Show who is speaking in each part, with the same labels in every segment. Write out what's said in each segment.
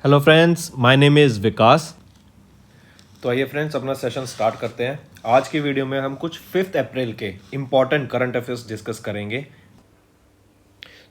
Speaker 1: Hello friends, my name is Vikas. तो आइए friends अपना सेशन स्टार्ट करते हैं। आज की वीडियो में हम कुछ 5 अप्रैल के इम्पॉर्टेंट करंट अफेयर्स डिस्कस करेंगे।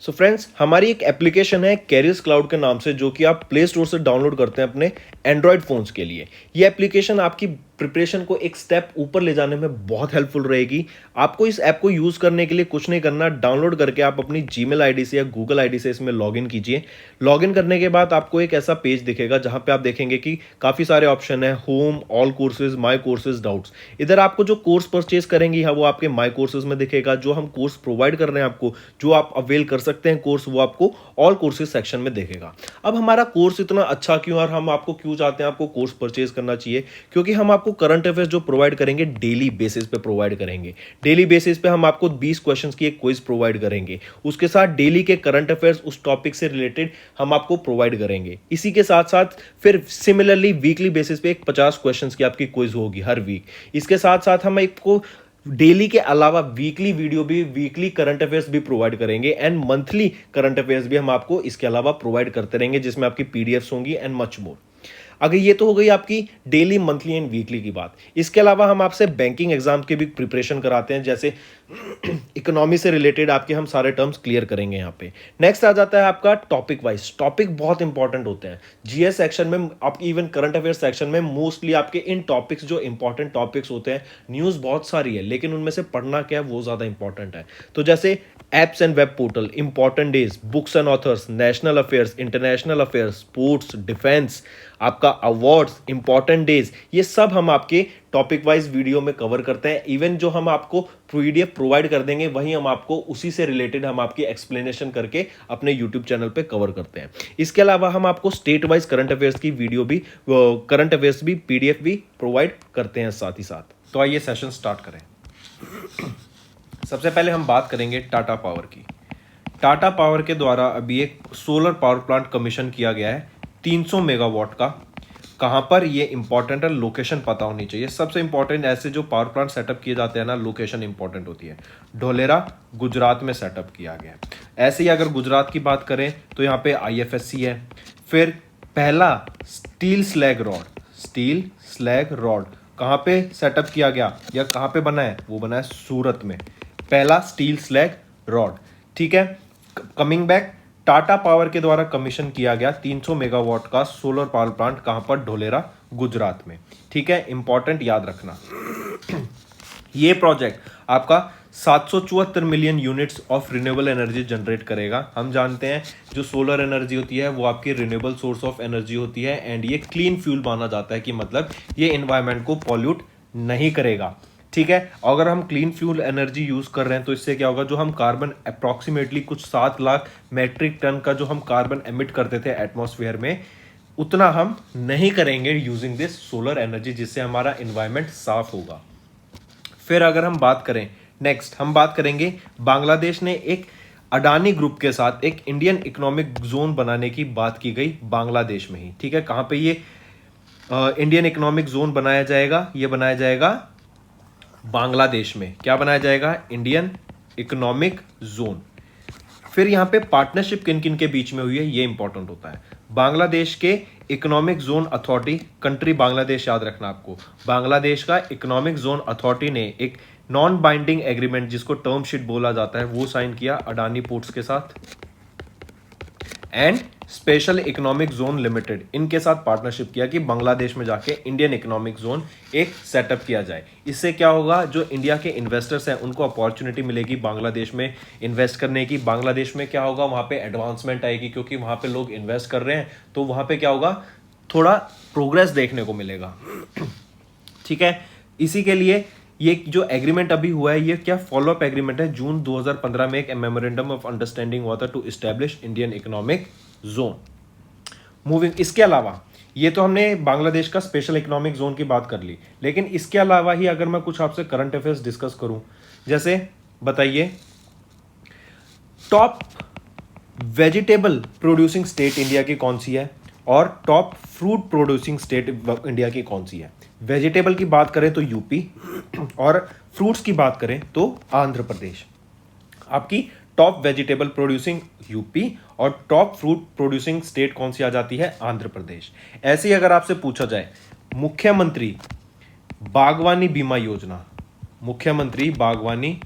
Speaker 1: सो फ्रेंड्स, हमारी एक एप्लीकेशन है कैरियर्स क्लाउड के नाम से, जो कि आप प्ले स्टोर से डाउनलोड करते हैं अपने एंड्रॉयड फोन्स के लिए। ये एप्लीकेशन आपकी प्रिपरेशन को एक स्टेप ऊपर ले जाने में बहुत हेल्पफुल रहेगी। आपको इस ऐप को यूज करने के लिए कुछ नहीं करना, डाउनलोड करके आप अपनी जीमेल आईडी से या गूगल आईडी से इसमें लॉगिन कीजिए। लॉगिन करने के बाद आपको एक ऐसा पेज दिखेगा जहां पे आप देखेंगे कि काफी सारे ऑप्शन है, home, all courses, my courses, doubts. इधर आपको जो कोर्स परचेज करेंगे हाँ, वो आपके माई कोर्सेज में दिखेगा। जो हम कोर्स प्रोवाइड कर रहे हैं आपको, जो आप अवेल कर सकते हैं कोर्स, वो आपको ऑल कोर्सेज सेक्शन में देखेगा। अब हमारा कोर्स इतना अच्छा क्यों और हम आपको क्यों चाहते हैं आपको कोर्स परचेज करना चाहिए? क्योंकि हम आपको करंट अफेयर्स जो प्रोवाइड करेंगे डेली बेसिस पे प्रोवाइड करेंगे। डेली बेसिस पे हम आपको 20 क्वेश्चंस की एक क्विज प्रोवाइड करेंगे। उसके साथ डेली के करंट अफेयर्स उस टॉपिक से रिलेटेड हम आपको प्रोवाइड करेंगे। इसी के साथ साथ फिर सिमिलरली वीकली बेसिस पे एक 50 क्वेश्चंस की आपकी क्विज होगी हर वीक। इसके साथ साथ हम आपको डेली के अलावा वीकली वीडियो भी, वीकली करंट अफेयर्स भी प्रोवाइड करेंगे एंड मंथली करंट अफेयर्स भी हम आपको इसके अलावा प्रोवाइड करते रहेंगे, जिसमें आपकी पीडीएफ्स होंगी एंड मच मोर। अगर ये तो हो गई आपकी डेली, मंथली एंड वीकली की बात। इसके अलावा हम आपसे बैंकिंग एग्जाम के भी प्रिपरेशन कराते हैं, जैसे इकोनॉमी से रिलेटेड आपके हम सारे टर्म्स क्लियर करेंगे यहाँ पे। नेक्स्ट आ जाता है आपका टॉपिक वाइज। टॉपिक बहुत इंपॉर्टेंट होते हैं जीएस सेक्शन में, आपकी इवन करंट अफेयर सेक्शन में मोस्टली आपके इन टॉपिक्स जो इंपॉर्टेंट टॉपिक्स होते हैं, न्यूज़ बहुत सारी है लेकिन उनमें से पढ़ना क्या है वो ज़्यादा इंपॉर्टेंट है। तो जैसे apps and web portal, important days, books and authors, national affairs, international affairs, sports, defence, आपका अवार्ड्स, इंपॉर्टेंट डेज, ये सब हम आपके टॉपिक वाइज वीडियो में कवर करते हैं। इवन जो हम आपको पीडीएफ प्रोवाइड कर देंगे वही हम आपको उसी से रिलेटेड हम आपकी एक्सप्लेनेशन करके अपने यूट्यूब चैनल पे कवर करते हैं। इसके अलावा हम आपको स्टेट वाइज करंट अफेयर्स की वीडियो भी, करंट अफेयर्स भी, पीडीएफ भी प्रोवाइड करते हैं साथ ही साथ। तो आइए सेशन स्टार्ट करें। सबसे पहले हम बात करेंगे टाटा पावर की। टाटा पावर के द्वारा अभी एक सोलर पावर प्लांट कमीशन किया गया है 300 मेगावाट का। कहाँ पर? ये इंपॉर्टेंट है, लोकेशन पता होनी चाहिए। सबसे इंपॉर्टेंट ऐसे जो पावर प्लांट सेटअप किए जाते हैं ना, लोकेशन इंपॉर्टेंट होती है। ढोलेरा, गुजरात में सेटअप किया गया है। ऐसे ही अगर गुजरात की बात करें तो यहाँ पे आईएफएससी है। फिर पहला स्टील स्लैग रॉड कहाँ पे सेटअप किया गया या कहाँ पे बना है? वो बना है सूरत में, पहला स्टील स्लैग रॉड। ठीक है, कमिंग बैक, टाटा पावर के द्वारा कमीशन किया गया 300 मेगावाट का सोलर पावर प्लांट, कहां पर? ढोलेरा, गुजरात में। ठीक है, इंपॉर्टेंट याद रखना। ये प्रोजेक्ट आपका 774 million units of renewable energy generate करेगा। हम जानते हैं जो सोलर एनर्जी होती है वो आपकी रिन्यूएबल सोर्स ऑफ एनर्जी होती है एंड ये क्लीन फ्यूल माना जाता है, कि मतलब ये एनवायरमेंट को पॉल्यूट नहीं करेगा। ठीक है, अगर हम क्लीन फ्यूल एनर्जी यूज कर रहे हैं तो इससे क्या होगा, जो हम कार्बन अप्रॉक्सीमेटली कुछ 7 लाख मेट्रिक टन का जो हम कार्बन एमिट करते थे एटमॉस्फेयर में, उतना हम नहीं करेंगे यूजिंग दिस सोलर एनर्जी, जिससे हमारा एनवायरमेंट साफ होगा। फिर अगर हम बात करें, नेक्स्ट हम बात करेंगे, बांग्लादेश ने एक अडानी ग्रुप के साथ एक इंडियन इकोनॉमिक जोन बनाने की बात की गई बांग्लादेश में ही। ठीक है, कहां पे ये इंडियन इकोनॉमिक जोन बनाया जाएगा? ये बनाया जाएगा बांग्लादेश में। क्या बनाया जाएगा? Indian economic zone. फिर यहां पे पार्टनरशिप किन किन के बीच में हुई है, ये इंपॉर्टेंट होता है। बांग्लादेश के economic zone authority, country Bangladesh याद रखना आपको, बांग्लादेश का इकोनॉमिक जोन अथॉरिटी ने एक नॉन बाइंडिंग एग्रीमेंट, जिसको टर्म शीट बोला जाता है, वो साइन किया अडानी पोर्ट्स के साथ and special economic zone limited, इनके साथ पार्टनरशिप किया कि बांग्लादेश में जाके इंडियन इकोनॉमिक जोन एक सेटअप किया जाए। इससे क्या होगा, जो इंडिया के इन्वेस्टर्स हैं उनको अपॉर्चुनिटी मिलेगी बांग्लादेश में इन्वेस्ट करने की। बांग्लादेश में क्या होगा, वहाँ पे एडवांसमेंट आएगी, क्योंकि वहाँ पे लोग इन्वेस्ट कर रहे हैं, तो वहाँ पे क्या होगा, थोड़ा प्रोग्रेस देखने को मिलेगा। ठीक है, इसी के लिए ये जो एग्रीमेंट अभी हुआ है, ये क्या फॉलोअप एग्रीमेंट है। जून 2015 में एक मेमोरेंडम ऑफ अंडरस्टैंडिंग हुआ था to establish Indian economic zone. Moving, इसके अलावा ये तो हमने बांग्लादेश का स्पेशल इकोनॉमिक जोन की बात कर ली, लेकिन इसके अलावा ही अगर मैं कुछ आपसे करंट अफेयर्स डिस्कस करूं, जैसे बताइए top vegetable producing state India की कौन सी है और top fruit producing state India की कौन सी है। वेजिटेबल की बात करें तो यूपी और फ्रूट्स की बात करें तो आंध्र प्रदेश। आपकी टॉप वेजिटेबल प्रोड्यूसिंग यूपी और टॉप फ्रूट प्रोड्यूसिंग स्टेट कौन सी आ जाती है? आंध्र प्रदेश। ऐसे ही अगर आपसे पूछा जाए मुख्यमंत्री बागवानी बीमा योजना, मुख्यमंत्री बागवानी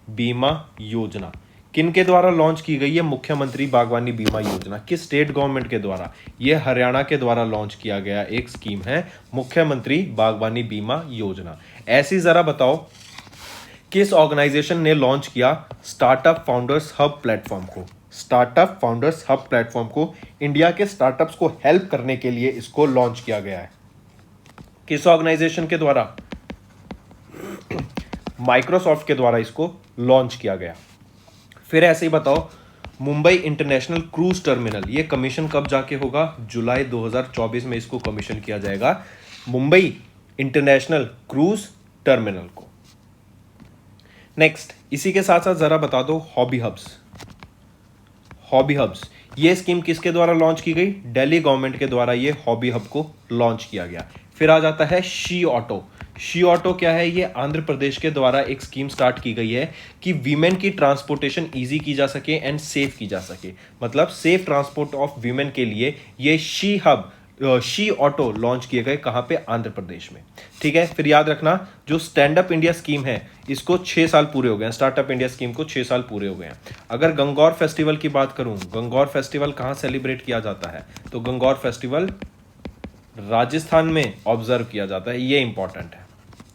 Speaker 1: बीमा योजना किन के द्वारा लॉन्च की गई है? मुख्यमंत्री बागवानी बीमा योजना किस स्टेट गवर्नमेंट के द्वारा? यह हरियाणा के द्वारा लॉन्च किया गया एक स्कीम है, मुख्यमंत्री बागवानी बीमा योजना। ऐसी जरा बताओ किस ऑर्गेनाइजेशन ने लॉन्च किया स्टार्टअप फाउंडर्स हब प्लेटफॉर्म को? स्टार्टअप फाउंडर्स हब प्लेटफॉर्म को इंडिया के स्टार्टअप्स को हेल्प करने के लिए इसको लॉन्च किया गया है। किस ऑर्गेनाइजेशन के द्वारा? माइक्रोसॉफ्ट के द्वारा इसको लॉन्च किया गया। फिर ऐसे ही बताओ मुंबई इंटरनेशनल क्रूज टर्मिनल, ये कमीशन कब जाके होगा? जुलाई 2024 में इसको कमीशन किया जाएगा, मुंबई इंटरनेशनल क्रूज टर्मिनल को। नेक्स्ट, इसी के साथ साथ जरा बता दो हॉबी हब्स। हॉबी हब्स ये स्कीम किसके द्वारा लॉन्च की गई? दिल्ली गवर्नमेंट के द्वारा ये हॉबी हब को लॉन्च किया गया। फिर आ जाता है शी ऑटो। शी ऑटो क्या है? ये आंध्र प्रदेश के द्वारा एक स्कीम स्टार्ट की गई है कि वीमेन की ट्रांसपोर्टेशन इजी की जा सके एंड सेफ की जा सके, मतलब सेफ ट्रांसपोर्ट ऑफ वीमेन के लिए ये शी ऑटो लॉन्च किए गए। कहाँ पे? आंध्र प्रदेश में। ठीक है, फिर याद रखना जो स्टैंड अप इंडिया स्कीम है इसको 6 साल पूरे हो गए हैं। स्टार्टअप इंडिया स्कीम को 6 साल पूरे हो गए हैं। अगर गंगौर फेस्टिवल की बात करूं, गंगौर फेस्टिवल कहाँ सेलिब्रेट किया जाता है? तो गंगौर फेस्टिवल राजस्थान में ऑब्जर्व किया जाता है, ये इंपॉर्टेंट है।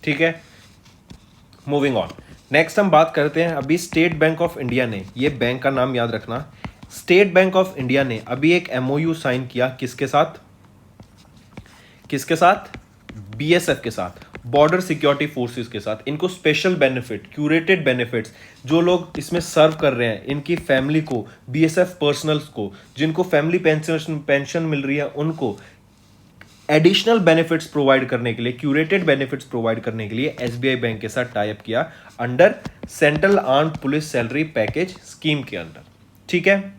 Speaker 1: ठीक है, मूविंग ऑन। नेक्स्ट हम बात करते हैं अभी स्टेट बैंक ऑफ इंडिया ने, ये बैंक का नाम याद रखना, स्टेट बैंक ऑफ इंडिया ने अभी एक एमओयू साइन किया किसके साथ? किसके साथ? बीएसएफ के साथ, बॉर्डर सिक्योरिटी फोर्सेस के साथ। इनको स्पेशल बेनिफिट, क्यूरेटेड बेनिफिट्स, जो लोग इसमें सर्व कर रहे हैं इनकी फैमिली को, बीएसएफ पर्सनल्स को, जिनको फैमिली पेंशन मिल रही है उनको एडिशनल बेनिफिट्स प्रोवाइड करने के लिए, क्यूरेटेड बेनिफिट्स प्रोवाइड करने के लिए एसबीआई बैंक के साथ टाई अप किया under central armed police salary package scheme के अंदर। ठीक है,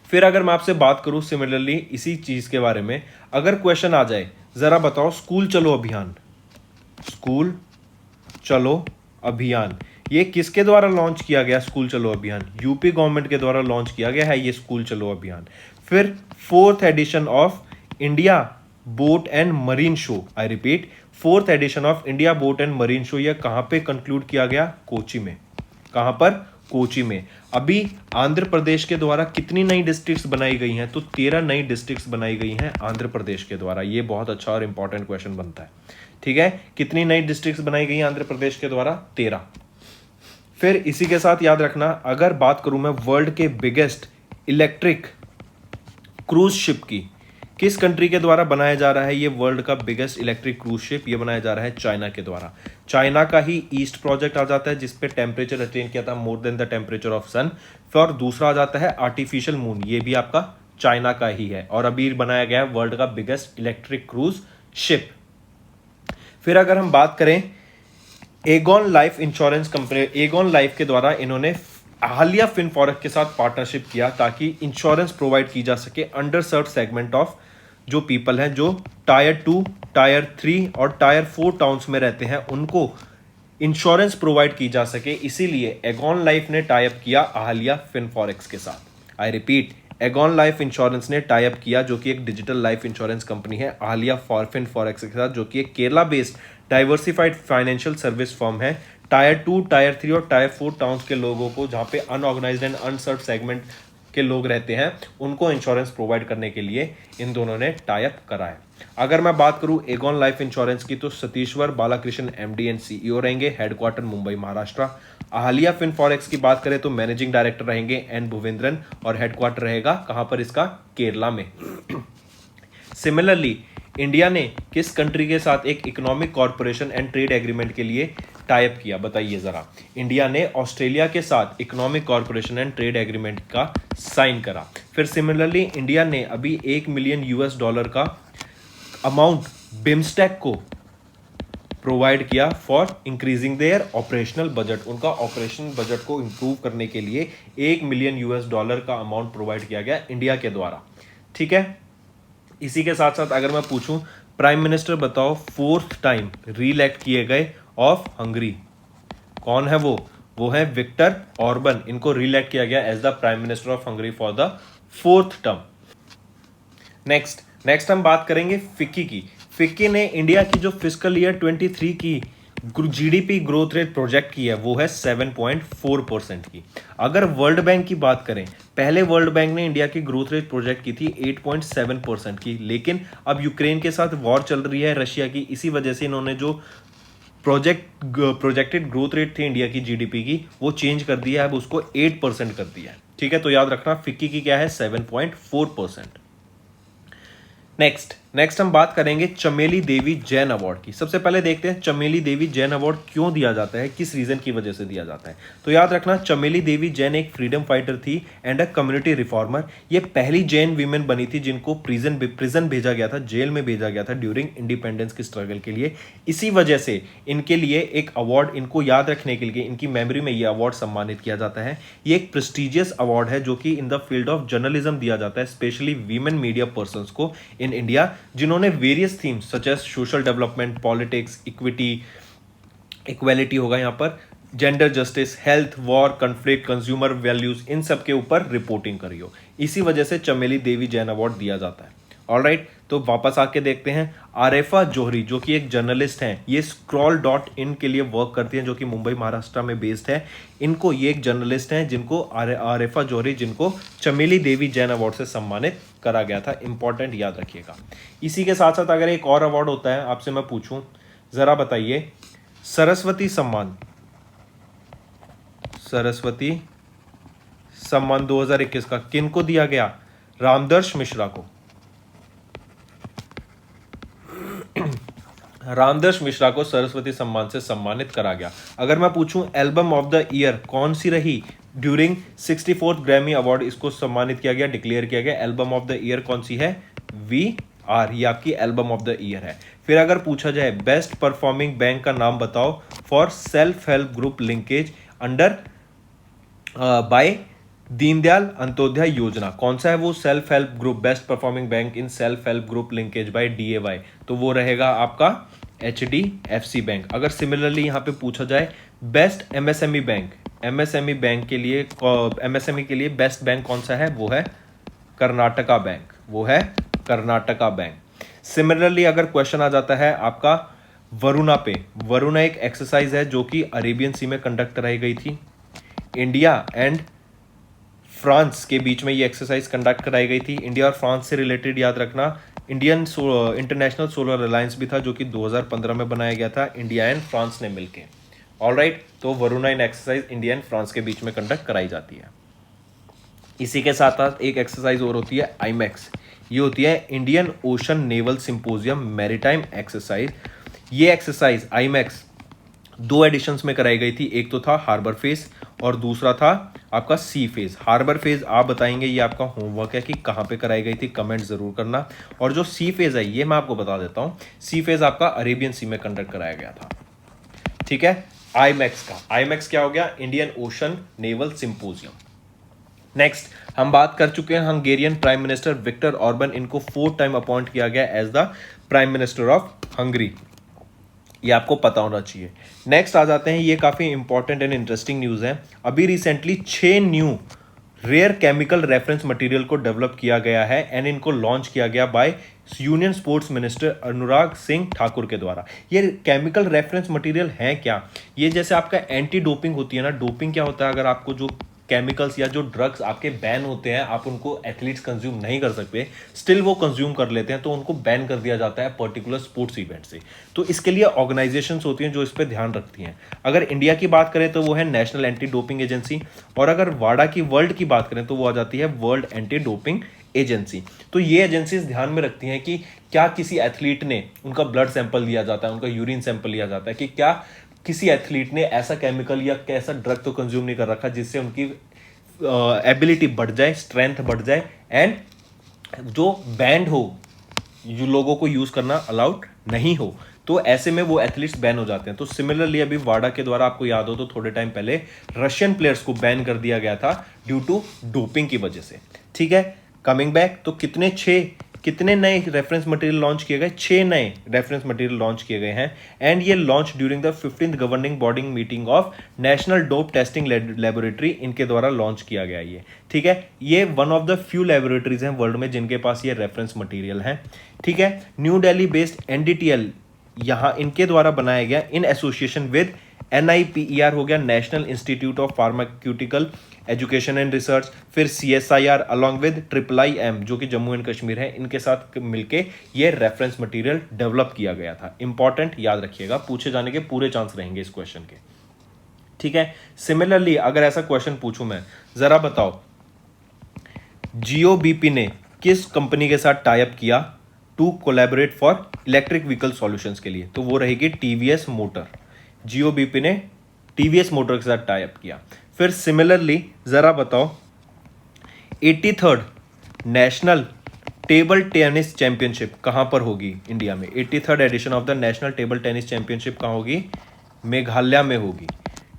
Speaker 1: फिर अगर मैं आपसे बात करूं सिमिलरली इसी चीज के बारे में, अगर क्वेश्चन आ जाए जरा बताओ स्कूल चलो अभियान, स्कूल चलो अभियान ये किसके द्वारा लॉन्च किया गया? स्कूल चलो अभियान यूपी गवर्नमेंट के द्वारा लॉन्च किया गया है ये स्कूल चलो अभियान। फिर 4th edition of India boat and marine show, I repeat 4th edition of India boat and marine show, यह कहां पे कंक्लूड किया गया? कोची में। कहां पर? कोची में। अभी आंध्र प्रदेश के द्वारा कितनी नई डिस्ट्रिक्ट्स बनाई गई हैं? तो 13 नई डिस्ट्रिक्ट्स बनाई गई हैं आंध्र प्रदेश के द्वारा। ये बहुत अच्छा और इंपॉर्टेंट क्वेश्चन बनता है। ठीक है, कितनी नई डिस्ट्रिक्ट्स बनाई गई आंध्र प्रदेश के द्वारा? 13। फिर इसी के साथ याद रखना, अगर बात करूं मैं वर्ल्ड के बिगेस्ट इलेक्ट्रिक क्रूज शिप की, किस कंट्री के द्वारा बनाया जा रहा है? ये वर्ल्ड का बिगेस्ट इलेक्ट्रिक क्रूज शिप ये बनाया जा रहा है चाइना के द्वारा। चाइना का ही ईस्ट प्रोजेक्ट आ जाता है जिसपे टेम्परेचर अटेन किया था more than the temperature of sun. फिर दूसरा आ जाता है आर्टिफिशियल मून, ये भी आपका चाइना का ही है और अभी बनाया गया है वर्ल्ड का बिगेस्ट इलेक्ट्रिक क्रूज शिप। फिर अगर हम बात करें Aegon life insurance company, Aegon life के द्वारा इन्होंने हालिया फिनफॉरेक के साथ पार्टनरशिप किया ताकि इंश्योरेंस प्रोवाइड की जा सके अंडर सर्व सेगमेंट ऑफ जो पीपल हैं जो टायर 2, टायर 3 और टायर 4 टाउन्स में रहते हैं, उनको इंश्योरेंस प्रोवाइड की जा सके। इसीलिए एगॉन लाइफ ने टाई अप किया हालिया फिनफॉरेक्स के साथ। I repeat, Aegon life insurance ने टाई अप किया जो कि एक डिजिटल लाइफ इंश्योरेंस कंपनी है हालिया फिनफॉरेक्स के साथ, जो कि एक Kerala based diversified financial service firm है। टायर 2, टायर 3 और टायर 4 टाउन्स के लोगों को, जहां पे अनऑर्गेनाइज्ड एंड अनसर्व सेगमेंट के लोग रहते हैं, उनको इंश्योरेंस प्रोवाइड करने के लिए इन दोनों ने टाई अप करा है। अगर मैं बात करूं एगॉन लाइफ इंश्योरेंस की तो Satishwar Balakrishnan MD and CEO रहेंगे, हेडक्वार्टर मुंबई महाराष्ट्र। हालिया फिनफॉरेक्स की बात करें तो मैनेजिंग डायरेक्टर रहेंगे एन भुवेंद्रन और हेडक्वार्टर रहेगा कहां पर? इसका केरला में। सिमिलरली इंडिया ने किस कंट्री के साथ एक economic corporation and trade agreement के लिए टाई अप किया? बताइए जरा। इंडिया ने ऑस्ट्रेलिया के साथ economic corporation and trade agreement का साइन करा। फिर सिमिलरली इंडिया ने अभी $1 मिलियन का अमाउंट बिम्स्टेक को प्रोवाइड किया for increasing there operational budget. उनका ऑपरेशन बजट को इंप्रूव करने के लिए $1 मिलियन का अमाउंट प्रोवाइड किया गया इंडिया के द्वारा। ठीक है, इसी के साथ साथ अगर मैं पूछूं प्राइम मिनिस्टर बताओ 4th टाइम री इलेक्ट किए गए ऑफ हंगरी, कौन है वो? वो है विक्टर ऑर्बन। इनको रिइलेक्ट किया गया as the prime minister of Hungary for the 4th term. Next हम बात करेंगे फिक्की की। फिक्की ने इंडिया की जो फिस्कल ईयर 23 की जीडीपी ग्रोथ रेट प्रोजेक्ट की है वो है 7.4% की। अगर वर्ल्ड बैंक की बात करें, पहले वर्ल्ड बैंक ने इंडिया की ग्रोथ रेट प्रोजेक्ट की थी 8.7% की, लेकिन अब यूक्रेन के साथ वॉर चल रही है रशिया की, इसी वजह से इन्होंने जो प्रोजेक्टेड ग्रोथ रेट थी इंडिया की जीडीपी की वो चेंज कर दिया है, अब उसको 8% कर दिया है। ठीक है, तो याद रखना फिक्की की क्या है 7.4%। नेक्स्ट हम बात करेंगे चमेली देवी जैन अवार्ड की। सबसे पहले देखते हैं चमेली देवी जैन अवार्ड क्यों दिया जाता है, किस रीजन की वजह से दिया जाता है। तो याद रखना चमेली देवी जैन एक फ्रीडम फाइटर थी एंड अ कम्युनिटी रिफॉर्मर। ये पहली जैन वीमेन बनी थी जिनको प्रिजन भेजा गया था, जेल में भेजा गया था ड्यूरिंग इंडिपेंडेंस की स्ट्रगल के लिए। इसी वजह से इनके लिए एक अवार्ड, इनको याद रखने के लिए इनकी मेमोरी में ये अवार्ड सम्मानित किया जाता है। ये एक प्रेस्टिजियस अवार्ड है जो कि in the field of journalism दिया जाता है, स्पेशली वीमेन मीडिया पर्संस को इन इंडिया, जिन्होंने various themes such as social development, politics, equality होगा यहाँ पर, gender justice, health, war, conflict, consumer values, इन सब के ऊपर रिपोर्टिंग करी हो। इसी वजह से चमेली देवी जैन अवार्ड दिया जाता है। ऑलराइट, तो वापस आके देखते हैं आरेफा जोहरी जो कि एक जर्नलिस्ट हैं, ये scroll.in के लिए वर्क करती हैं जो कि मुंबई महाराष्ट्र में बेस्ड है। इनको ये एक जर्नलिस्ट हैं जिनको आरेफा जोहरी, जिनको चमेली देवी जैन अवार्ड से सम्मानित करा गया था। इंपॉर्टेंट, याद रखिएगा। इसी के साथ साथ अगर एक और अवार्ड होता है आपसे मैं पूछूं, जरा बताइए सरस्वती सम्मान 2021 का किनको दिया गया? रामदर्श मिश्रा को। रामदर्श मिश्रा को सरस्वती सम्मान से सम्मानित करा गया। अगर मैं पूछूं एल्बम ऑफ द ईयर कौन सी रही ड्यूरिंग 64th ग्रैमी अवार्ड, इसको सम्मानित किया गया, डिक्लेयर किया गया, एल्बम ऑफ द ईयर कौन सी है? VR, ये आपकी एल्बम ऑफ द ईयर है। फिर अगर पूछा जाए बेस्ट परफॉर्मिंग बैंक का नाम बताओ for self help group linkage under by Deendayal Antyodaya Yojana, कौन सा है वो self help group, best performing bank in self help group linkage by DAY? तो वो रहेगा आपका HDFC बैंक। अगर सिमिलरली यहाँ पे पूछा जाए best MSME bank, MSME bank के लिए, MSME के लिए बेस्ट बैंक कौन सा है? वो है कर्नाटका बैंक, वो है कर्नाटका बैंक। सिमिलरली अगर क्वेश्चन आ जाता है आपका वरुणा पे, वरुणा एक एक्सरसाइज है जो कि अरेबियन सी में कंडक्ट कराई गई थी। इंडिया एंड फ्रांस के बीच में ये एक्सरसाइज कंडक्ट कराई गई थी। इंडिया और फ्रांस से रिलेटेड याद रखना इंडियन इंटरनेशनल सोलर अलायंस भी था जो कि 2015 में बनाया गया था इंडिया एंड फ्रांस ने मिलके। ऑलराइट, तो वरुणा इन एक्सरसाइज इंडिया एंड फ्रांस के बीच में कंडक्ट कराई जाती है। इसी के साथ साथ एक एक्सरसाइज और होती है IMEX, ये होती है Indian Ocean naval symposium maritime exercise. ये एक्सरसाइज IMEX 2 एडिशंस में कराई गई थी, एक तो था हार्बर फेज और दूसरा था आपका सी फेज। हार्बर फेज आप बताएंगे, ये आपका होमवर्क है कि कहाँ पे कराई गई थी, कमेंट जरूर करना। और जो सी फेज है ये मैं आपको बता देता हूँ, सी फेज आपका अरेबियन सी में कंडक्ट कराया गया था। ठीक है, IMEX क्या हो गया? Indian Ocean naval symposium. Next हम बात कर चुके हैं Hungarian prime minister Viktor Orban, इनको 4th टाइम अपॉइंट किया गया as the prime minister of Hungary, ये आपको पता होना चाहिए। नेक्स्ट आ जाते हैं, ये काफ़ी इंपॉर्टेंट एंड इंटरेस्टिंग न्यूज़ है। अभी recently 6 new rare chemical reference material को डेवलप किया गया है एंड इनको लॉन्च किया गया by union sports minister Anurag Singh Thakur के द्वारा। ये केमिकल रेफरेंस मटेरियल है क्या? ये जैसे आपका एंटी डोपिंग होती है ना, डोपिंग क्या होता है, अगर आपको जो केमिकल्स या जो ड्रग्स आपके बैन होते हैं, आप उनको एथलीट्स कंज्यूम नहीं कर सकते, स्टिल वो कंज्यूम कर लेते हैं, तो उनको बैन कर दिया जाता है पर्टिकुलर स्पोर्ट्स इवेंट से। तो इसके लिए ऑर्गेनाइजेशंस होती हैं जो इस पर ध्यान रखती हैं। अगर इंडिया की बात करें तो वो है नेशनल एंटी डोपिंग एजेंसी, और अगर वाडा की वर्ल्ड की बात करें तो वो आ जाती है वर्ल्ड एंटी डोपिंग एजेंसी। तो ये एजेंसीज ध्यान में रखती हैं कि क्या किसी एथलीट ने, उनका ब्लड सैंपल लिया जाता है, उनका यूरिन सैंपल लिया जाता है कि क्या किसी एथलीट ने ऐसा केमिकल या कैसा ड्रग तो कंज्यूम नहीं कर रखा जिससे उनकी एबिलिटी बढ़ जाए, स्ट्रेंथ बढ़ जाए, एंड जो बैंड हो, जो लोगों को यूज करना अलाउड नहीं हो, तो ऐसे में वो एथलीट्स बैन हो जाते हैं। तो सिमिलरली अभी वाडा के द्वारा, आपको याद हो तो थोड़े टाइम पहले रशियन प्लेयर्स को बैन कर दिया गया था ड्यू टू डोपिंग की वजह से। ठीक है, कमिंग बैक, तो कितने 6 कितने नए रेफरेंस मटेरियल लॉन्च किए गए? 6 नए रेफरेंस मटेरियल लॉन्च किए गए हैं एंड ये launch during the 15th governing body meeting of national dope testing laboratory, इनके द्वारा लॉन्च किया गया ये। ठीक है, ये one of the few laboratories हैं वर्ल्ड में जिनके पास ये रेफरेंस मटेरियल है। ठीक है, न्यू दिल्ली बेस्ड एनडीटीएल यहाँ इनके द्वारा बनाया गया इन एसोसिएशन विद NIPER हो गया, national institute of pharmaceutical education and research, फिर CSIR अलॉन्ग विद IIIM जो कि जम्मू एंड कश्मीर है, इनके साथ मिलके ये रेफरेंस मटेरियल डेवलप किया गया था। इंपॉर्टेंट, याद रखिएगा, पूछे जाने के पूरे चांस रहेंगे इस क्वेश्चन के। ठीक है, सिमिलरली अगर ऐसा क्वेश्चन पूछूं मैं, जरा बताओ GOBP ने किस कंपनी के साथ टाई अप किया to collaborate for electric vehicle solutions के लिए? तो वो रहेगी TVS मोटर। GOBP ने TVS मोटर के साथ टाई अप किया। फिर सिमिलरली जरा बताओ 83rd national table tennis championship कहां पर होगी इंडिया में? 83rd edition of the national table tennis championship कहां होगी? मेघालय में होगी।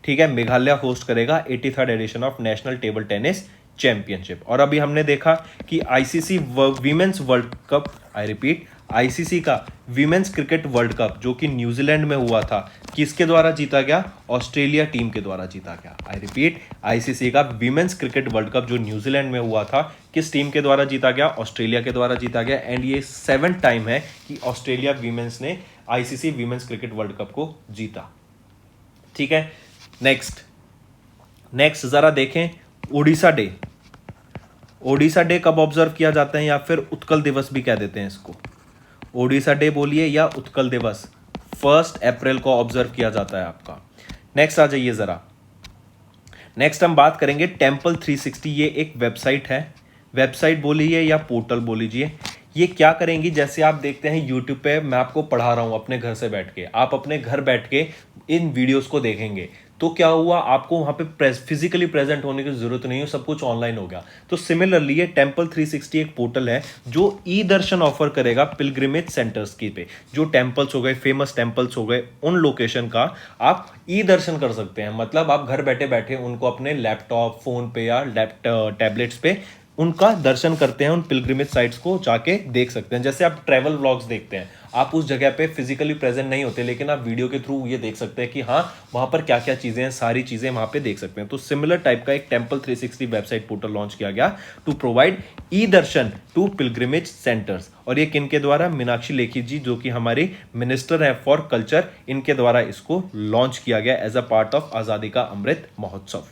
Speaker 1: ठीक है, मेघालय होस्ट करेगा 83rd edition of national table tennis championship. और अभी हमने देखा कि ICC women's world cup, I repeat, ICC का वीमेंस क्रिकेट वर्ल्ड कप जो कि न्यूजीलैंड में हुआ था, किसके द्वारा जीता गया? ऑस्ट्रेलिया टीम के द्वारा जीता गया। आई रिपीट, ICC का वीमेंस क्रिकेट वर्ल्ड कप जो न्यूजीलैंड में हुआ था, किस टीम के द्वारा जीता गया? ऑस्ट्रेलिया के द्वारा जीता गया। एंड ये 7th टाइम है कि ऑस्ट्रेलिया वीमेंस ने ICC women's cricket world cup को जीता। ठीक है, नेक्स्ट जरा देखें ओडिशा डे। ओडिशा डे कब ऑब्जर्व किया जाता है, या फिर उत्कल दिवस भी कह देते हैं इसको? ओडिशा डे बोलिए या उत्कल दिवस, 1 अप्रैल को ऑब्जर्व किया जाता है आपका। नेक्स्ट आ जाइए जरा, नेक्स्ट हम बात करेंगे टेम्पल 360। ये एक वेबसाइट है, वेबसाइट बोलिए या पोर्टल बोलीजिए। ये क्या करेंगी, जैसे आप देखते हैं यूट्यूब पे मैं आपको पढ़ा रहा हूं अपने घर से बैठ के, आप अपने घर बैठ के इन वीडियोस को देखेंगे तो क्या हुआ, आपको वहां पे फिजिकली प्रेजेंट होने की जरूरत नहीं है, सब कुछ ऑनलाइन हो गया। तो सिमिलरली ये टेम्पल 360 एक पोर्टल है जो ई दर्शन ऑफर करेगा पिलग्रिमेज सेंटर्स की पे, जो टेम्पल्स हो गए, फेमस टेम्पल्स हो गए, उन लोकेशन का आप ई दर्शन कर सकते हैं। मतलब आप घर बैठे बैठे उनको अपने लैपटॉप, फोन पे या टैबलेट्स पे उनका दर्शन करते हैं, उन पिलग्रिमेज साइट्स को जाके देख सकते हैं। जैसे आप ट्रैवल व्लॉग्स देखते हैं, आप उस जगह पे फिजिकली प्रेजेंट नहीं होते, लेकिन आप वीडियो के थ्रू ये देख सकते हैं कि हाँ वहां पर क्या क्या चीजें हैं, सारी चीजें वहां पे देख सकते हैं। तो सिमिलर टाइप का एक टेम्पल 360 वेबसाइट पोर्टल लॉन्च किया गया to provide e darshan to pilgrimage centres. और ये किनके द्वारा? मीनाक्षी लेखी जी जो कि हमारी मिनिस्टर है फॉर कल्चर, इनके द्वारा इसको लॉन्च किया गया एज अ पार्ट ऑफ आजादी का अमृत महोत्सव।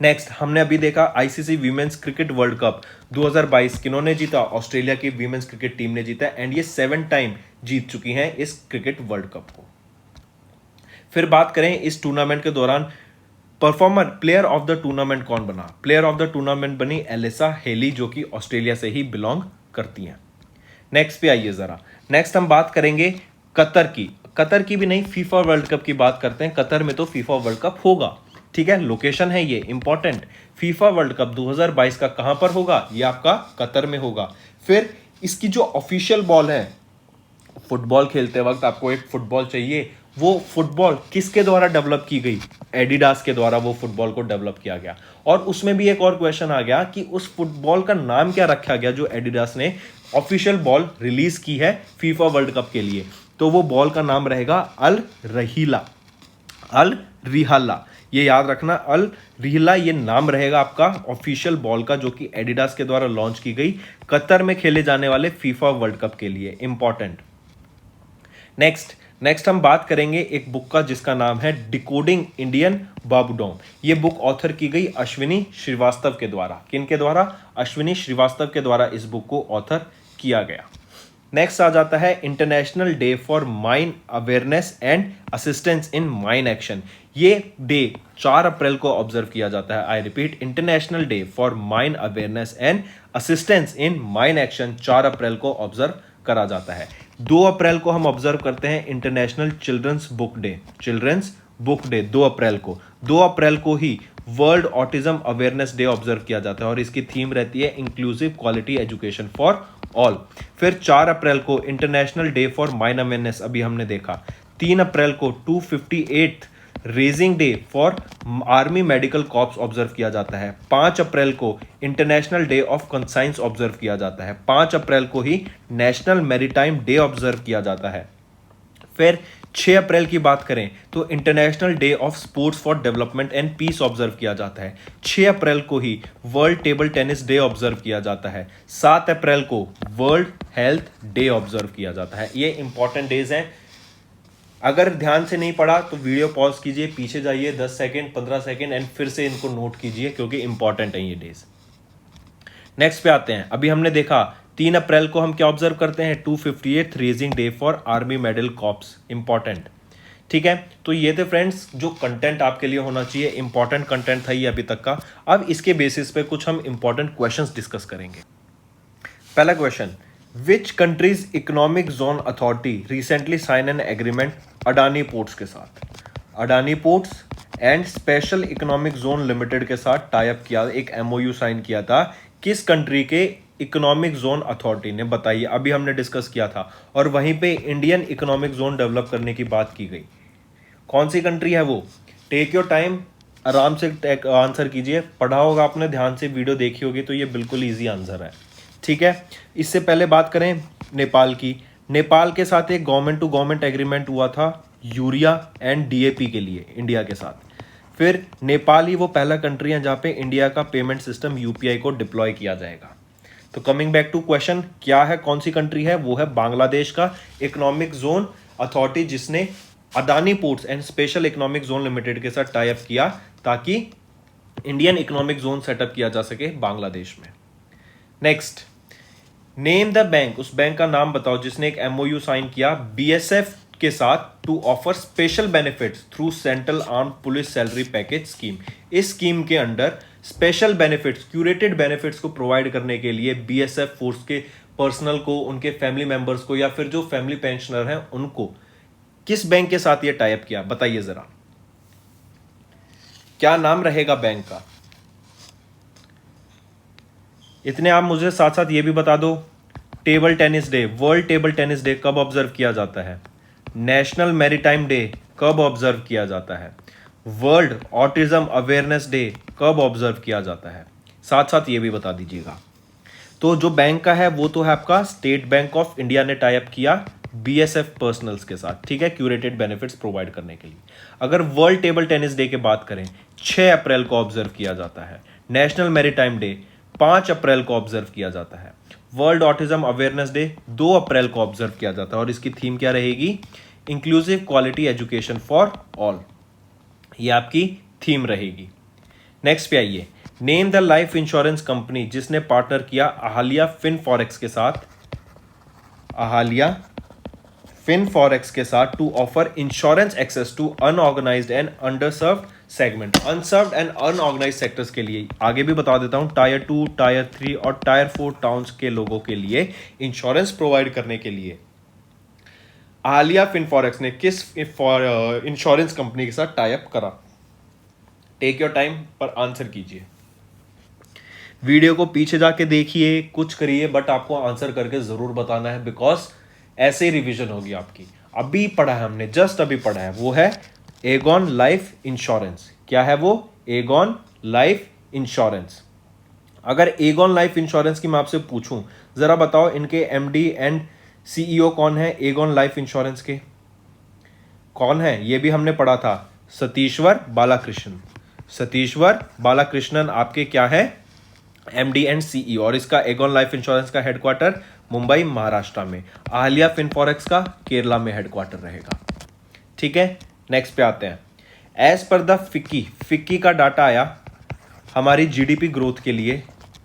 Speaker 1: नेक्स्ट हमने अभी देखा ICC women's cricket world cup 2022 किन्होंने जीता? ऑस्ट्रेलिया की वीमेंस क्रिकेट टीम ने जीता एंड ये 7 टाइम जीत चुकी हैं इस क्रिकेट वर्ल्ड कप को। फिर बात करें इस टूर्नामेंट के दौरान performer player of the tournament कौन बना? प्लेयर ऑफ द टूर्नामेंट बनी एलिसा हेली जो कि ऑस्ट्रेलिया से ही बिलोंग करती हैं। नेक्स्ट पे आइए जरा, नेक्स्ट हम बात करेंगे कतर की भी नहीं, फीफा वर्ल्ड कप की बात करते हैं। कतर में तो फीफा वर्ल्ड कप होगा, ठीक है, लोकेशन है ये इंपॉर्टेंट। फीफा वर्ल्ड कप 2022 का कहां पर होगा? ये आपका कतर में होगा। फिर इसकी जो ऑफिशियल बॉल है, फुटबॉल खेलते वक्त आपको एक फुटबॉल चाहिए, वो फुटबॉल किसके द्वारा डेवलप की गई? एडिडास के द्वारा वो फुटबॉल को डेवलप किया गया। और उसमें भी एक और क्वेश्चन आ गया कि उस फुटबॉल का नाम क्या रखा गया जो एडिडास ने ऑफिशियल बॉल रिलीज की है फीफा वर्ल्ड कप के लिए? तो वो बॉल का नाम रहेगा अल रिहाला। ये याद रखना, अल रिहला ये नाम रहेगा आपका ऑफिशियल बॉल का, जो कि एडिडास के द्वारा लॉन्च की गई कतर में खेले जाने वाले फीफा वर्ल्ड कप के लिए। इंपॉर्टेंट। नेक्स्ट हम बात करेंगे एक बुक का जिसका नाम है डिकोडिंग इंडियन बाबूडोम। ये बुक ऑथर की गई अश्विनी श्रीवास्तव के द्वारा। किनके द्वारा? अश्विनी श्रीवास्तव के द्वारा इस बुक को ऑथर किया गया। नेक्स्ट आ जाता है international day for mine awareness and assistance in mine action. ये डे 4 अप्रैल को ऑब्जर्व किया जाता है। I repeat, international day for mine awareness and assistance in mine action 4 अप्रैल को ऑब्जर्व करा जाता है। 2 अप्रैल को हम ऑब्जर्व करते हैं इंटरनेशनल चिल्ड्रंस बुक डे 2 अप्रैल को। 2 अप्रैल को ही world autism awareness day observe किया जाता है और इसकी थीम रहती है inclusive quality education for all. फिर 4 अप्रैल को international day for mine awareness, अभी हमने देखा। 3 अप्रैल को 258 raising day for army medical corps observe किया जाता है। 5 अप्रैल को international day of conscience observe किया जाता है। 5 अप्रैल को ही नेशनल मैरीटाइम डे ऑब्जर्व किया जाता है। फिर 6 अप्रैल की बात करें तो international day of sports for development and peace observe किया जाता है। 6 अप्रैल को ही world table tennis day observe किया जाता है। 7 अप्रैल को वर्ल्ड हेल्थ डे ऑब्जर्व किया जाता है। ये इंपॉर्टेंट डेज हैं। अगर ध्यान से नहीं पढ़ा तो वीडियो पॉज कीजिए, पीछे जाइए 10 सेकेंड 15 सेकेंड एंड फिर से इनको नोट कीजिए क्योंकि इंपॉर्टेंट है ये डेज। नेक्स्ट पे आते हैं। अभी हमने देखा 3 अप्रैल को हम क्या ऑब्जर्व करते हैं, 258th raising day for army medal corps, important. ठीक है, तो ये थे फ्रेंड्स जो कंटेंट आपके लिए होना चाहिए, इंपॉर्टेंट कंटेंट था ये अभी तक का। अब इसके बेसिस पे कुछ हम इंपॉर्टेंट क्वेश्चंस डिस्कस करेंगे। पहला question, which countries economic zone authority recently sign an agreement Adani ports के साथ। Adani ports and special economic zone limited के साथ टाई अप किया, एक एमओयू साइन किया था। किस कंट्री के इकोनॉमिक जोन अथॉरिटी ने, बताइए, अभी हमने डिस्कस किया था। और वहीं पे इंडियन इकोनॉमिक जोन डेवलप करने की बात की गई। कौन सी कंट्री है वो? टेक योर टाइम, आराम से आंसर कीजिए। पढ़ा होगा आपने, ध्यान से वीडियो देखी होगी, तो ये बिल्कुल ईजी आंसर है। ठीक है, इससे पहले बात करें नेपाल की। नेपाल के साथ एक गवर्नमेंट टू गवर्नमेंट एग्रीमेंट हुआ था यूरिया एंड डीएपी के लिए इंडिया के साथ। फिर नेपाल ही वो पहला कंट्री है जहाँ पे इंडिया का पेमेंट सिस्टम यूपीआई को डिप्लॉय किया जाएगा। तो कमिंग बैक टू क्वेश्चन, क्या है, कौन सी कंट्री है? वो है बांग्लादेश का इकोनॉमिक जोन अथॉरिटी, जिसने Adani ports and special economic zone limited के साथ टाई अप किया ताकि इंडियन इकोनॉमिक जोन सेटअप किया जा सके बांग्लादेश में। नेक्स्ट, नेम द बैंक, उस बैंक का नाम बताओ जिसने एक एमओयू साइन किया बीएसएफ के साथ to offer special benefits through central arm police salary package scheme. इस स्कीम के under special benefits, curated benefits को प्रोवाइड करने के लिए बीएसएफ फोर्स के पर्सनल को, उनके फैमिली मेंबर्स को, या फिर जो फैमिली पेंशनर हैं उनको, किस बैंक के साथ ये टाई अप किया? बताइए जरा, क्या नाम रहेगा बैंक का? इतने आप मुझे साथ साथ ये भी बता दो, table tennis day, world table tennis day कब ऑब्जर्व किया जाता है? नेशनल मैरीटाइम डे कब ऑब्जर्व किया जाता है? वर्ल्ड ऑटिज्म अवेयरनेस डे कब ऑब्जर्व किया जाता है? साथ साथ ये भी बता दीजिएगा। तो जो बैंक का है वो तो है आपका स्टेट बैंक ऑफ इंडिया ने टाई अप किया बीएसएफ पर्सनल्स के साथ, ठीक है, क्यूरेटेड बेनिफिट्स प्रोवाइड करने के लिए। अगर वर्ल्ड टेबल टेनिस डे की बात करें, 6 अप्रैल को ऑब्जर्व किया जाता है। नेशनल मैरीटाइम डे 5 अप्रैल को ऑब्जर्व किया जाता है। वर्ल्ड ऑटिज्म अवेयरनेस डे 2 अप्रैल को ऑब्जर्व किया जाता है। और इसकी थीम क्या रहेगी? Inclusive quality education for all, ये आपकी थीम रहेगी। नेक्स्ट पे आइए, name the life insurance company जिसने पार्टनर किया अहालिया फिन फॉरेक्स के साथ, अहालिया फिन फॉरेक्स के साथ to offer insurance access to unorganised and underserved segment. Unserved and unorganised sectors के लिए, आगे भी बता देता हूं, टायर 2, टायर 3 और टायर 4 टाउन्स के लोगों के लिए इंश्योरेंस प्रोवाइड करने के लिए अहालिया फिन फॉरेक्स ने किस इंश्योरेंस कंपनी के साथ टाई अप करा? टेक योर टाइम पर आंसर कीजिए। वीडियो को पीछे जाके देखिए, कुछ करिए, बट आपको आंसर करके जरूर बताना है, बिकॉज ऐसे ही रिवीजन होगी आपकी। अभी पढ़ा है हमने, जस्ट अभी पढ़ा है, वो है एगॉन लाइफ इंश्योरेंस। क्या है वो? Aegon life insurance. अगर एगॉन लाइफ इंश्योरेंस की मैं आपसे पूछूं, जरा बताओ इनके एमडी एंड सीईओ कौन है एगॉन लाइफ इंश्योरेंस के? कौन है? ये भी हमने पढ़ा था, सतीश्वर बालाकृष्णन। सतीश्वर बालाकृष्णन आपके क्या है? MD and CEO. और इसका एगॉन लाइफ इंश्योरेंस का हेडक्वार्टर मुंबई महाराष्ट्र में। अहालिया फिन फॉरेक्स का केरला में हेडक्वार्टर रहेगा। ठीक है, नेक्स्ट पे आते हैं। एज पर द फिक्की का डाटा आया हमारी जीडीपी ग्रोथ के लिए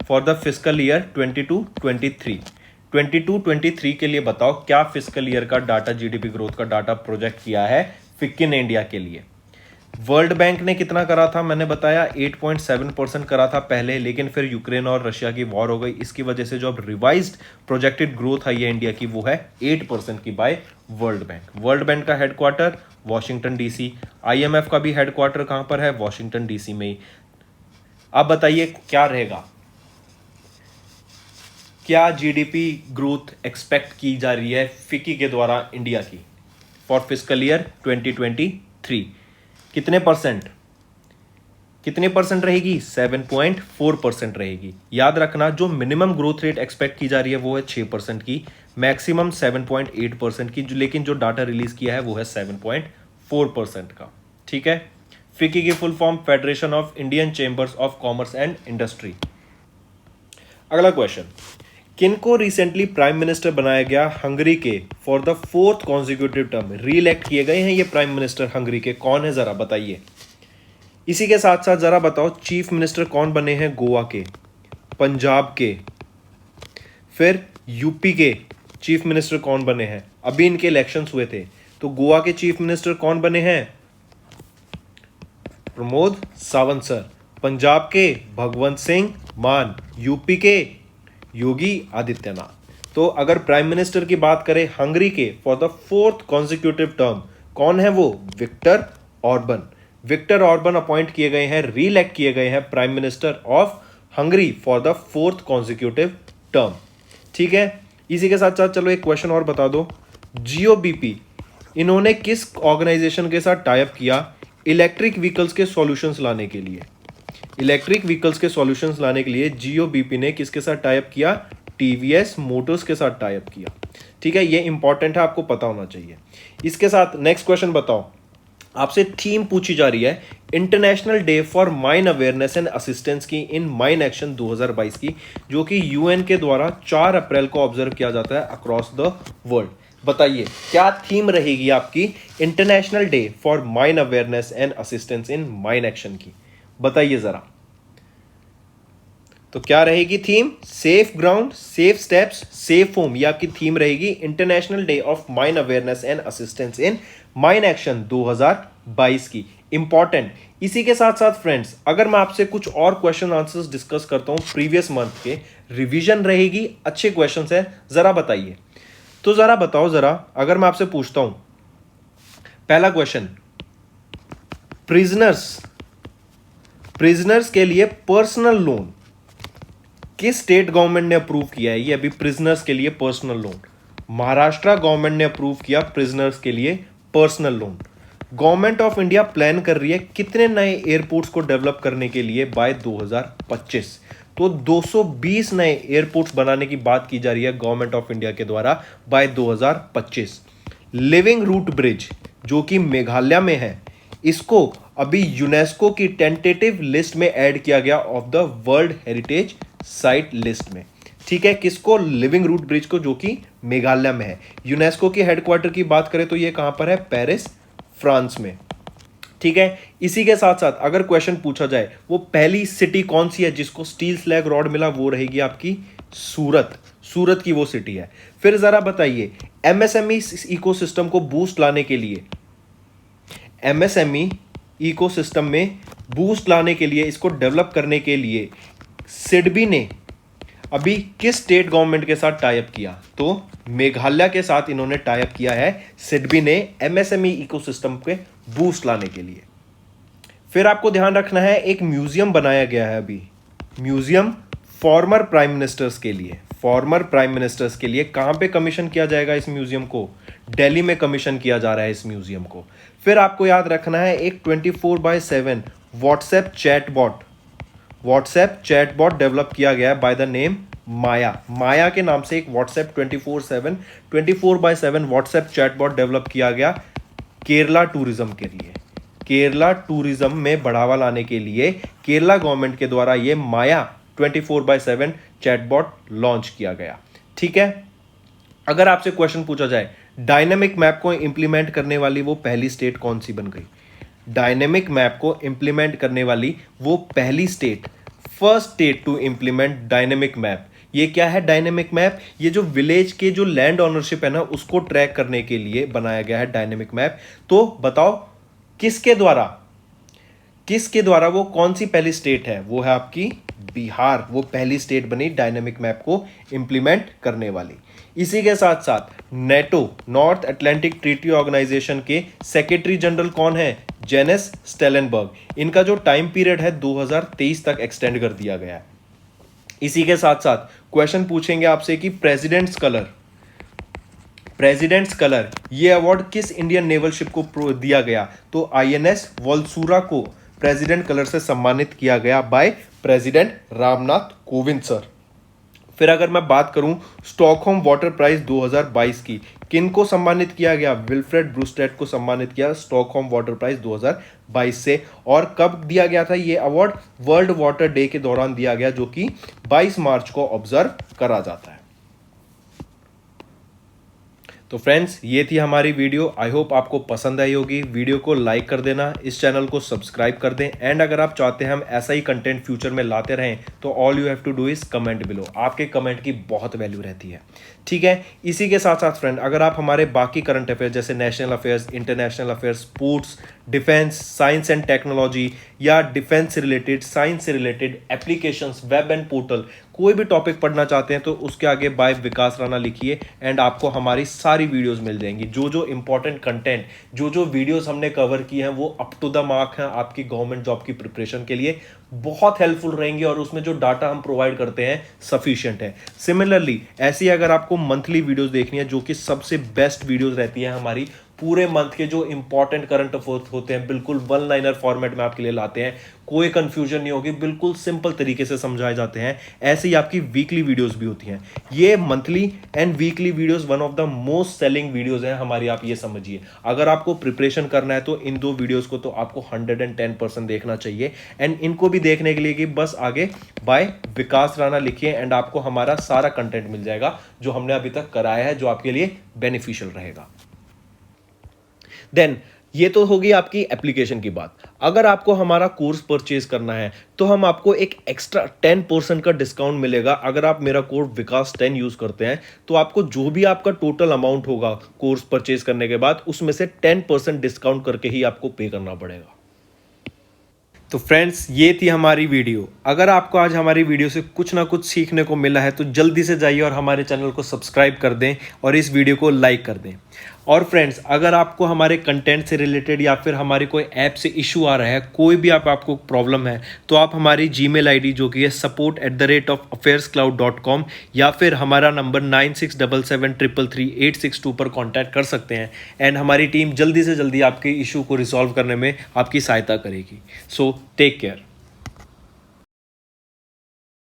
Speaker 1: फॉर द फिस्कल ईयर 22-23 के लिए बताओ क्या फिस्कल ईयर का डाटा, जीडीपी ग्रोथ का डाटा प्रोजेक्ट किया है फिक्की ने इंडिया के लिए? वर्ल्ड बैंक ने कितना करा था? मैंने बताया 8.7% करा था पहले, लेकिन फिर यूक्रेन और रशिया की वॉर हो गई। इसकी वजह से जो अब रिवाइज्ड प्रोजेक्टेड ग्रोथ आई है इंडिया की, वो है 8% की by world bank. World bank का हेडक्वार्टर वॉशिंगटन डीसी। आईएमएफ का भी हेडक्वार्टर कहां पर है? वॉशिंगटन डीसी में ही। अब बताइए क्या रहेगा, क्या जीडीपी ग्रोथ एक्सपेक्ट की जा रही है फिक्की के द्वारा इंडिया की फॉर फिस्कल ईयर 2023? कितने परसेंट रहेगी? 7.4% रहेगी। याद रखना, जो मिनिमम ग्रोथ रेट एक्सपेक्ट की जा रही है वो है 6% की, मैक्सिमम 7.8% की, लेकिन जो डाटा रिलीज किया है वो है 7.4% का। ठीक है। फिकी की full form federation of Indian chambers of commerce and industry. अगला क्वेश्चन, किनको रिसेंटली प्राइम मिनिस्टर बनाया गया हंगरी के for the 4th consecutive term? Reelect किए गए हैं ये प्राइम मिनिस्टर हंगरी के, कौन है जरा बताइए। इसी के साथ साथ जरा बताओ चीफ मिनिस्टर कौन बने हैं गोवा के, पंजाब के, फिर यूपी के चीफ मिनिस्टर कौन बने हैं? अभी इनके इलेक्शंस हुए थे, तो गोवा के चीफ मिनिस्टर कौन बने हैं? प्रमोद सावंत सर। पंजाब के भगवंत सिंह मान, यूपी के योगी आदित्यनाथ। तो अगर प्राइम मिनिस्टर की बात करें हंगरी के for the 4th consecutive term, कौन है वो? Viktor Orban. Viktor Orban appoint किए गए हैं, रीइलेक्ट किए गए हैं prime minister of Hungary for the 4th consecutive term. ठीक है। इसी के साथ साथ चलो एक क्वेश्चन और बता दो, जीओबीपी इन्होंने किस ऑर्गेनाइजेशन के साथ टाइप किया इलेक्ट्रिक व्हीकल्स के सॉल्यूशंस लाने के लिए? इलेक्ट्रिक व्हीकल्स के सॉल्यूशंस लाने के लिए जीओबीपी ने किसके साथ टाइप किया? टीवीएस मोटर्स के साथ टाइप किया। ठीक है, ये इंपॉर्टेंट है, आपको पता होना चाहिए। इसके साथ नेक्स्ट क्वेश्चन बताओ, आपसे थीम पूछी जा रही है international day for mine awareness and assistance की इन माइन एक्शन 2022 की, जो कि यूएन के द्वारा 4 अप्रैल को ऑब्जर्व किया जाता है अक्रॉस द वर्ल्ड। बताइए क्या थीम रहेगी आपकी international day for mine awareness and assistance in mine action की? बताइए जरा। तो क्या रहेगी theme? Safe ground, safe steps, safe home, ये आपकी थीम रहेगी international day of mine awareness and assistance in mine action 2022 की। इंपॉर्टेंट। इसी के साथ साथ फ्रेंड्स, अगर मैं आपसे कुछ और क्वेश्चन आंसर्स डिस्कस करता हूं प्रीवियस मंथ के, रिवीजन रहेगी, अच्छे क्वेश्चंस है, जरा बताइए। तो जरा बताओ जरा, अगर मैं आपसे पूछता हूं पहला क्वेश्चन, प्रिजनर्स के लिए पर्सनल लोन किस स्टेट गवर्नमेंट ने अप्रूव किया है? ये अभी प्रिजनर्स के लिए पर्सनल लोन महाराष्ट्र गवर्नमेंट ने अप्रूव किया प्रिजनर्स के लिए personal loan. Government of India plan कर रही है कितने नए एयरपोर्ट्स को डेवलप करने के लिए बाय 2025? तो 220 नए एयरपोर्ट्स बनाने की बात की जा रही है गवर्नमेंट ऑफ इंडिया के द्वारा बाय 2025। लिविंग रूट ब्रिज जो कि मेघालय में है, इसको अभी यूनेस्को की टेंटेटिव लिस्ट में ऐड किया गया of the world heritage site list में। ठीक है, किसको? लिविंग रूट ब्रिज को, जो कि मेघालय में है। यूनेस्को के हेडक्वार्टर की बात करें तो ये कहां पर है? पेरिस, फ्रांस में। ठीक है। इसी के साथ साथ अगर क्वेश्चन पूछा जाए वो पहली सिटी कौन सी है जिसको स्टील स्लैग रॉड मिला, वो रहेगी आपकी सूरत। सूरत की वो सिटी है। फिर जरा बताइए एमएसएमई इकोसिस्टम को बूस्ट लाने के लिए, एमएसएमई इकोसिस्टम में बूस्ट लाने के लिए, इसको डेवलप करने के लिए सिडबी ने अभी किस स्टेट गवर्नमेंट के साथ टाई अप किया? तो मेघालय के साथ इन्होंने टाई अप किया है सिडबी ने एमएसएमई इकोसिस्टम के बूस्ट लाने के लिए। फिर आपको ध्यान रखना है एक म्यूजियम बनाया गया है अभी, म्यूजियम फॉर्मर प्राइम मिनिस्टर्स के लिए। फॉर्मर प्राइम मिनिस्टर्स के लिए कहां पे कमीशन किया जाएगा इस म्यूजियम को? दिल्ली में कमीशन किया जा रहा है इस म्यूजियम को। फिर आपको याद रखना है एक 24/7 व्हाट्सएप चैटबॉट डेवलप किया गया है बाय द नेम माया। माया के नाम से एक व्हाट्सएप 24/7 व्हाट्सएप चैटबॉट डेवलप किया गया केरला टूरिज्म के लिए। केरला टूरिज्म में बढ़ावा लाने के लिए केरला गवर्नमेंट के द्वारा ये माया 24/7 चैटबॉट लॉन्च किया गया। ठीक है। अगर आपसे क्वेश्चन पूछा जाए डायनेमिक मैप को इंप्लीमेंट करने वाली वो पहली स्टेट कौन सी बन गई? डायनेमिक मैप को इंप्लीमेंट करने वाली वो पहली state, first state to implement dynamic map. ये क्या है डायनेमिक मैप? ये जो विलेज के जो लैंड ओनरशिप है ना, उसको ट्रैक करने के लिए बनाया गया है डायनेमिक मैप। तो बताओ किसके द्वारा वो कौन सी पहली स्टेट है? वो है आपकी बिहार। वो पहली स्टेट बनी डायनेमिक मैप को इंप्लीमेंट करने वाली। इसी के साथ साथ NATO, North Atlantic Treaty Organisation के सेक्रेटरी जनरल कौन है? Jens Stoltenberg. इनका जो टाइम पीरियड है 2023 तक एक्सटेंड कर दिया गया है। इसी के साथ साथ क्वेश्चन पूछेंगे आपसे कि प्रेसिडेंट्स कलर, ये अवार्ड किस इंडियन नेवल शिप को दिया गया? तो INS वोल्सुरा को प्रेसिडेंट कलर से सम्मानित किया गया by president Ramnath Kovind sir. फिर अगर मैं बात करूं स्टॉकहोम वाटर प्राइज 2022 की, किन को सम्मानित किया गया? विल्फ्रेड ब्रूस्टेड को सम्मानित किया स्टॉकहोम वाटर प्राइज 2022 से। और कब दिया गया था ये अवार्ड? वर्ल्ड वाटर डे के दौरान दिया गया, जो कि 22 मार्च को ऑब्जर्व करा जाता है। तो फ्रेंड्स, ये थी हमारी वीडियो। आई होप आपको पसंद आई होगी। वीडियो को लाइक कर देना, इस चैनल को सब्सक्राइब कर दें, एंड अगर आप चाहते हैं हम ऐसा ही कंटेंट फ्यूचर में लाते रहें तो all you have to do is comment below. आपके कमेंट की बहुत वैल्यू रहती है, ठीक है। इसी के साथ साथ फ्रेंड, अगर आप हमारे बाकी करंट अफेयर्स जैसे national affairs, international affairs, sports, defence, science and technology या डिफेंस से रिलेटेड, साइंस से related applications, web and portal, कोई भी टॉपिक पढ़ना चाहते हैं तो उसके आगे बाय विकास राणा लिखिए एंड आपको हमारी सारी वीडियोस मिल जाएंगी। जो जो इंपॉर्टेंट कंटेंट, जो जो वीडियोस हमने कवर की हैं वो अप टू द मार्क हैं, आपकी गवर्नमेंट जॉब की प्रिपरेशन के लिए बहुत हेल्पफुल रहेंगी, और उसमें जो डाटा हम प्रोवाइड करते हैं सफिशिएंट है। सिमिलरली ऐसी अगर आपको मंथली वीडियोस देखनी है, जो कि सबसे बेस्ट वीडियोस रहती है हमारी, पूरे मंथ के जो इंपॉर्टेंट करंट अफेयर्स होते हैं बिल्कुल वन लाइनर फॉर्मेट में आपके लिए लाते हैं, कोई कंफ्यूजन नहीं होगी, बिल्कुल सिंपल तरीके से समझाए जाते हैं। ऐसे ही आपकी वीकली वीडियोस भी होती हैं। ये monthly and weekly videos one of the most selling videos हैं हमारी, आप ये समझिए। अगर आपको प्रिपरेशन करना है तो इन दो वीडियोस को तो आपको 110% देखना चाहिए, एंड इनको भी देखने के लिए कि बस आगे बाय विकास राणा लिखिए एंड आपको हमारा सारा कंटेंट मिल जाएगा जो हमने अभी तक कराया है, जो आपके लिए बेनिफिशियल रहेगा। देन ये तो होगी आपकी एप्लीकेशन की बात। अगर आपको हमारा कोर्स परचेज करना है तो हम आपको एक एक्स्ट्रा 10% का डिस्काउंट मिलेगा। अगर आप मेरा कोड विकास 10 यूज करते हैं तो आपको जो भी आपका टोटल अमाउंट होगा कोर्स परचेज करने के बाद, उसमें से 10% डिस्काउंट करके ही आपको पे करना पड़ेगा। तो फ्रेंड्स, ये थी हमारी वीडियो। अगर आपको आज हमारी वीडियो से कुछ ना कुछ सीखने को मिला है तो जल्दी से जाइए और हमारे चैनल को सब्सक्राइब कर दें और इस वीडियो को लाइक कर दें। और फ्रेंड्स, अगर आपको हमारे कंटेंट से रिलेटेड या फिर हमारी कोई ऐप से इशू आ रहा है, कोई भी आपको प्रॉब्लम है, तो आप हमारी जीमेल आईडी जो कि है support@affairscloud.com या फिर हमारा नंबर 9677333862 पर कॉन्टैक्ट कर सकते हैं, एंड हमारी टीम जल्दी से जल्दी आपके इशू को रिजॉल्व करने में आपकी सहायता करेगी। So take care.